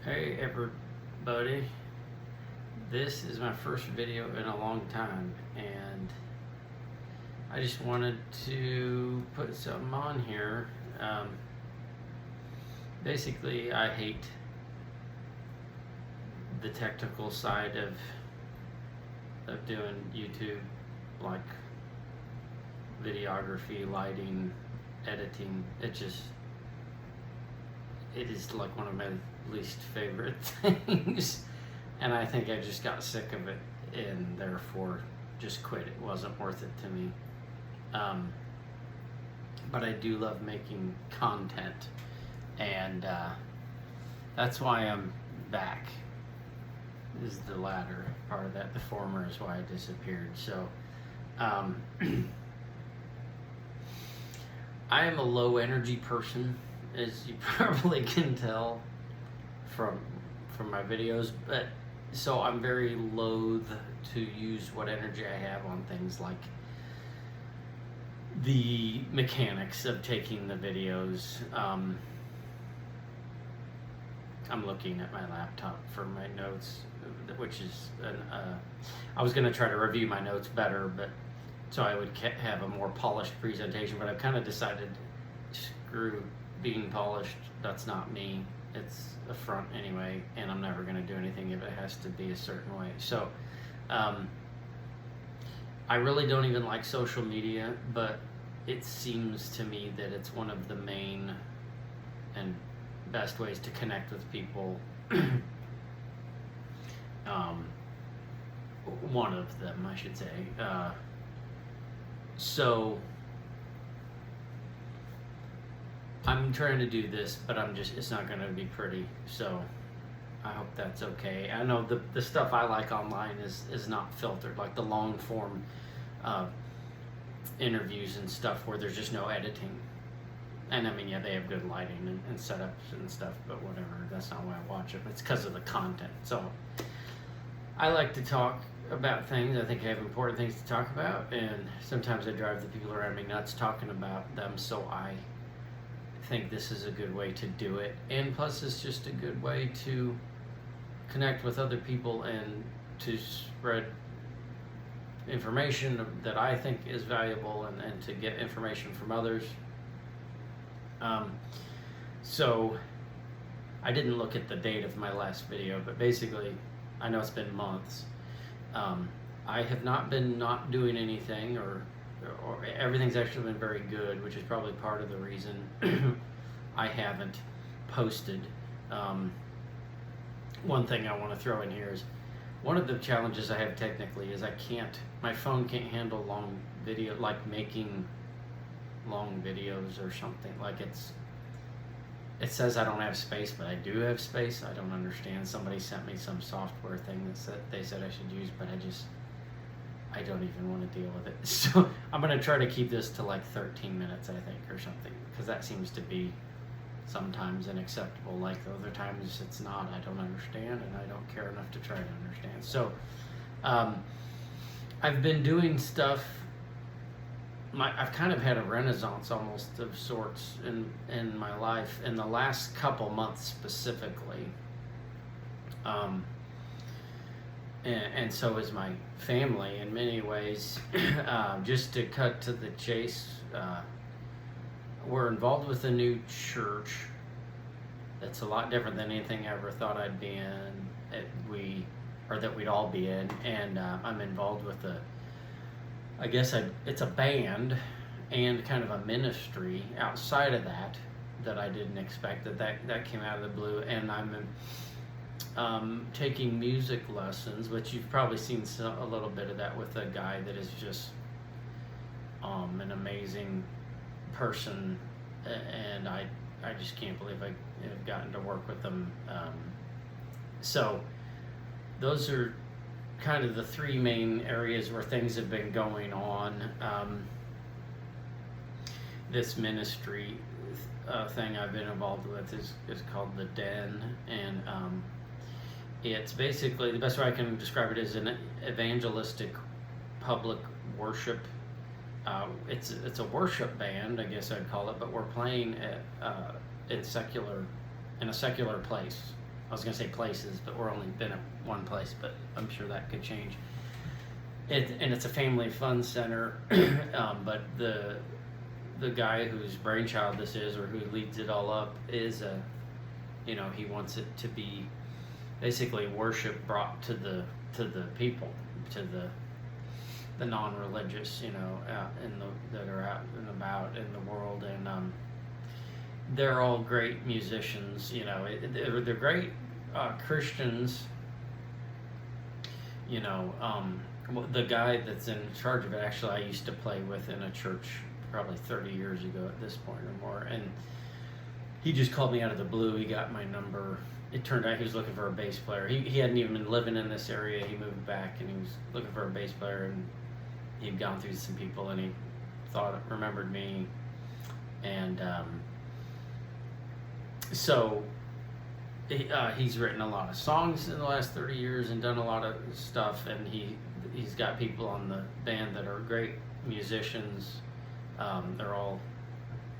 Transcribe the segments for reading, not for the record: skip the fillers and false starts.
Hey everybody, this is my first video in a long time and I just wanted to put something on here. Basically, I hate the technical side of doing YouTube, like videography, lighting, editing. It is like one of my least favorite things, and I think I just got sick of it and therefore just quit. It wasn't worth it to me. But I do love making content, and that's why I'm back. This is the latter part of that. The former is why I disappeared. So I am a low energy person, as you probably can tell from my videos, but so I'm very loath to use what energy I have on things like the mechanics of taking the videos. I'm looking at my laptop for my notes, which is I was going to try to review my notes better, but so I would have a more polished presentation, but I've kind of decided, screw being polished, that's not me. It's a front anyway, and I'm never going to do anything if it has to be a certain way. So I really don't even like social media, but it seems to me that it's one of the main and best ways to connect with people. One of them, I should say. So I'm trying to do this, but it's not going to be pretty, so I hope that's okay. I know the stuff I like online is not filtered, like the long form interviews and stuff where there's just no editing. And I mean, yeah, they have good lighting and setups and stuff, but whatever, that's not why I watch it. It's because of the content. So I like to talk about things. I think I have important things to talk about, and sometimes I drive the people around me nuts talking about them, so I think this is a good way to do it. And plus, it's just a good way to connect with other people and to spread information that I think is valuable, and to get information from others. So I didn't look at the date of my last video, but basically I know it's been months. I have not been not doing anything, or everything's actually been very good, which is probably part of the reason I haven't posted. One thing I want to throw in here is one of the challenges I have technically is my phone can't handle long video, like making long videos or something. Like it says I don't have space, but I do have space. I don't understand. Somebody sent me some software thing they said I should use, but I don't even want to deal with it. So I'm going to try to keep this to like 13 minutes, I think, or something, because that seems to be sometimes unacceptable. Like other times it's not. I don't understand, and I don't care enough to try to understand. So I've been doing stuff. I've kind of had a renaissance almost of sorts in my life in the last couple months specifically. And so is my family in many ways. Just to cut to the chase, we're involved with a new church that's a lot different than anything I ever thought I'd be in, that we'd all be in. And I'm involved with it's a band and kind of a ministry outside of that I didn't expect. That came out of the blue, and I'm taking music lessons, which you've probably seen a little bit of that with a guy that is just an amazing person, and I just can't believe I have gotten to work with them. So those are kind of the three main areas where things have been going on. This ministry thing I've been involved with is called The Den, and it's basically, the best way I can describe it is an evangelistic public worship. It's a worship band, I guess I'd call it, but we're playing in a secular place. I was gonna say places, but we're only been at one place, but I'm sure that could change. And it's a family fun center, but the guy whose brainchild this is, or who leads it all up, is he wants it to be basically worship brought to the people, to the non-religious, out that are out and about in the world, and they're all great musicians. They're great Christians. The guy that's in charge of it, actually, I used to play with in a church probably 30 years ago at this point or more, and he just called me out of the blue. He got my number. It turned out he was looking for a bass player. He hadn't even been living in this area. He moved back, and he was looking for a bass player, and he'd gone through some people, and he remembered me, and so he's written a lot of songs in the last 30 years and done a lot of stuff, and he's got people on the band that are great musicians. They're all,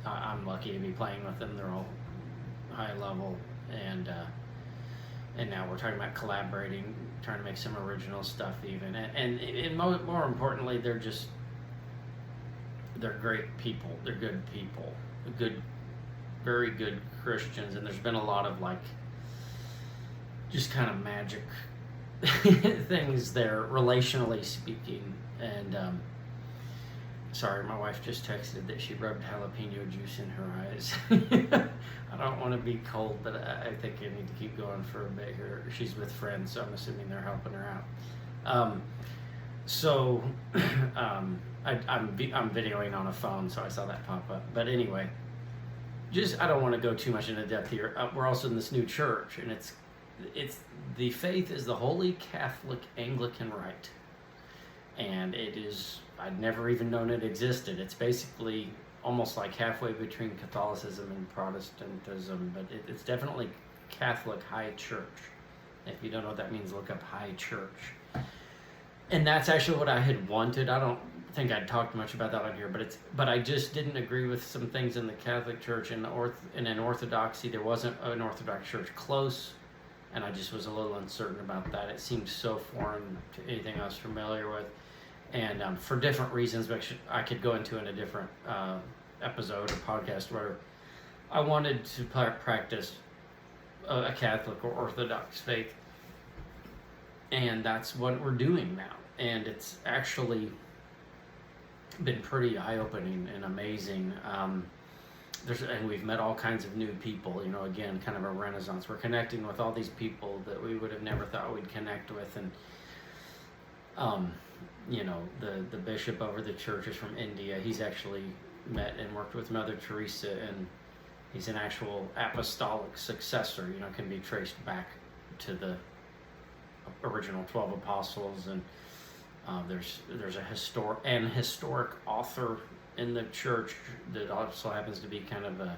I'm lucky to be playing with them. They're all high level, and now we're talking about collaborating, trying to make some original stuff even, and more importantly, they're great people. They're good people, very good Christians, and there's been a lot of just kind of magic things there, relationally speaking. And sorry, my wife just texted that she rubbed jalapeno juice in her eyes. I don't want to be cold, but I think I need to keep going for a bit here. She's with friends, so I'm assuming they're helping her out. I'm videoing on a phone, so I saw that pop up. But anyway, I don't want to go too much into depth here. We're also in this new church, and it's the faith is the Holy Catholic Anglican Rite, and it is, I'd never even known it existed. It's basically almost like halfway between Catholicism and Protestantism, but it's definitely Catholic High Church. If you don't know what that means, look up High Church. And that's actually what I had wanted. I don't think I'd talked much about that on here, but I just didn't agree with some things in the Catholic Church and in Orthodoxy. There wasn't an Orthodox church close, and I just was a little uncertain about that. It seemed so foreign to anything I was familiar with, and for different reasons, which I could go into in a different episode or podcast, where I wanted to practice a Catholic or Orthodox faith, and that's what we're doing now. And it's actually been pretty eye-opening and amazing. And we've met all kinds of new people, again, kind of a renaissance. We're connecting with all these people that we would have never thought we'd connect with. And, the bishop over the church is from India. He's actually met and worked with Mother Teresa, and he's an actual apostolic successor, can be traced back to the original 12 apostles. And there's a historic author in the church that also happens to be kind of a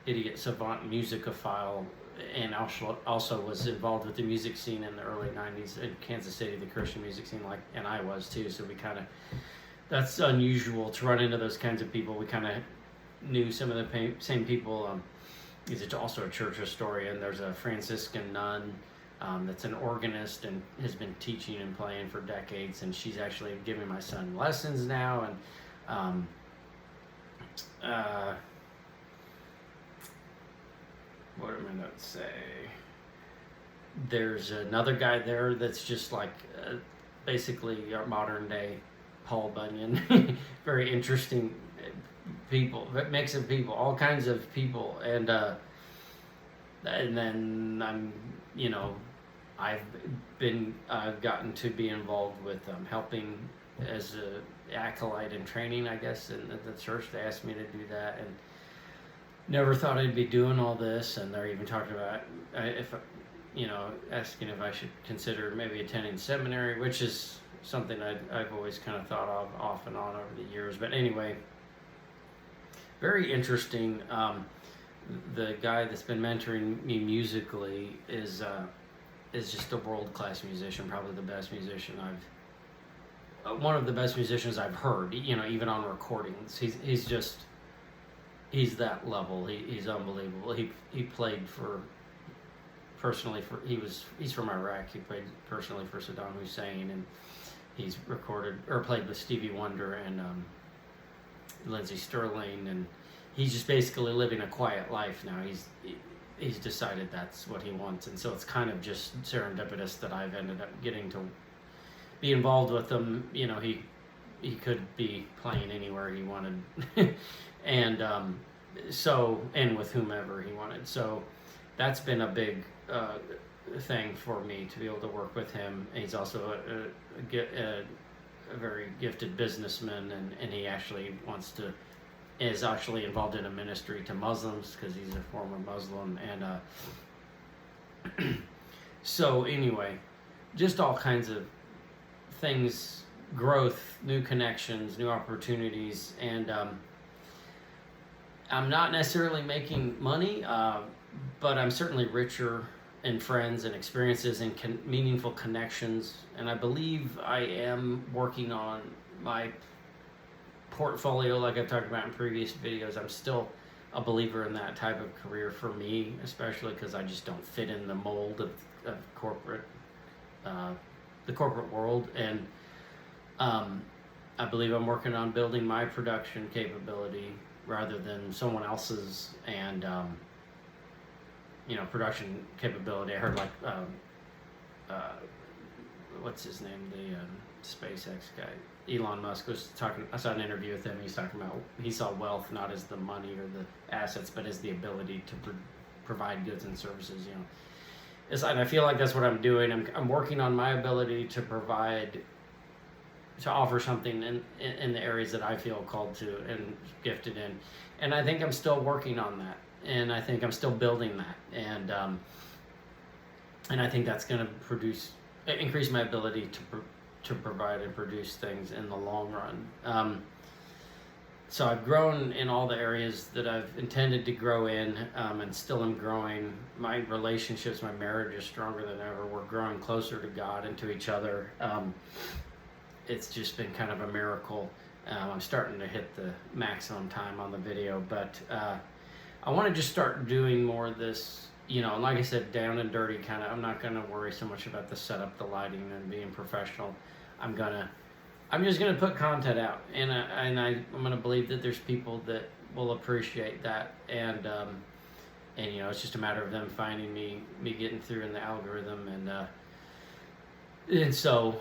idiot savant musicophile, and also was involved with the music scene in the early 90s in Kansas City, the Christian music scene, and I was too. So we kind of, that's unusual to run into those kinds of people. We kind of knew some of the same people. He's also a church historian. There's a Franciscan nun that's an organist and has been teaching and playing for decades, and she's actually giving my son lessons now. And what am I going to say? There's another guy there that's just like basically our modern day Paul Bunyan. Very interesting people, mix of people, all kinds of people. And then I've gotten to be involved with helping as a acolyte in training, I guess, in the church. They asked me to do that, and never thought I'd be doing all this. And they're even talking about asking if I should consider maybe attending seminary, which is something I've always kind of thought of off and on over the years. But anyway, very interesting. The guy that's been mentoring me musically is just a world-class musician, probably the best musician one of the best musicians I've heard, even on recordings. He's that level. He's unbelievable. He played for personally for he's from Iraq. He played personally for Saddam Hussein, and he's recorded or played with Stevie Wonder and Lindsey Sterling, and he's just basically living a quiet life now. He's decided that's what he wants, and so it's kind of just serendipitous that I've ended up getting to be involved with him. You know, he could be playing anywhere he wanted, and and with whomever he wanted. So that's been a big thing for me to be able to work with him. He's also a very gifted businessman, and he actually is actually involved in a ministry to Muslims because he's a former Muslim, and so anyway, just all kinds of things, growth, new connections, new opportunities, and I'm not necessarily making money, but I'm certainly richer in friends and experiences and meaningful connections, and I believe I am working on my portfolio like I've talked about in previous videos. I'm still a believer in that type of career for me, especially because I just don't fit in the mold of corporate, the corporate world, and I believe I'm working on building my production capability rather than someone else's, and production capability. I heard what's his name, the SpaceX guy, Elon Musk, was talking. I saw an interview with him. He's talking about he saw wealth not as the money or the assets, but as the ability to provide goods and services. And I feel like that's what I'm doing. I'm working on my ability to provide, to offer something in the areas that I feel called to and gifted in, and I think I'm still working on that, and I think I'm still building that, and I think that's going to increase my ability to provide and produce things in the long run. So I've grown in all the areas that I've intended to grow in, and still am growing. My relationships, my marriage is stronger than ever. We're growing closer to God and to each other. It's just been kind of a miracle. I'm starting to hit the maximum time on the video, but I want to just start doing more of this, like I said, down and dirty kind of. I'm not going to worry so much about the setup, the lighting, and being professional. I'm just gonna put content out, and I'm gonna believe that there's people that will appreciate that, and it's just a matter of them finding me getting through in the algorithm, and so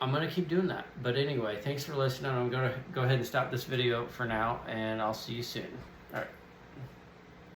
I'm gonna keep doing that. But anyway, thanks for listening. I'm gonna go ahead and stop this video for now, and I'll see you soon. All right.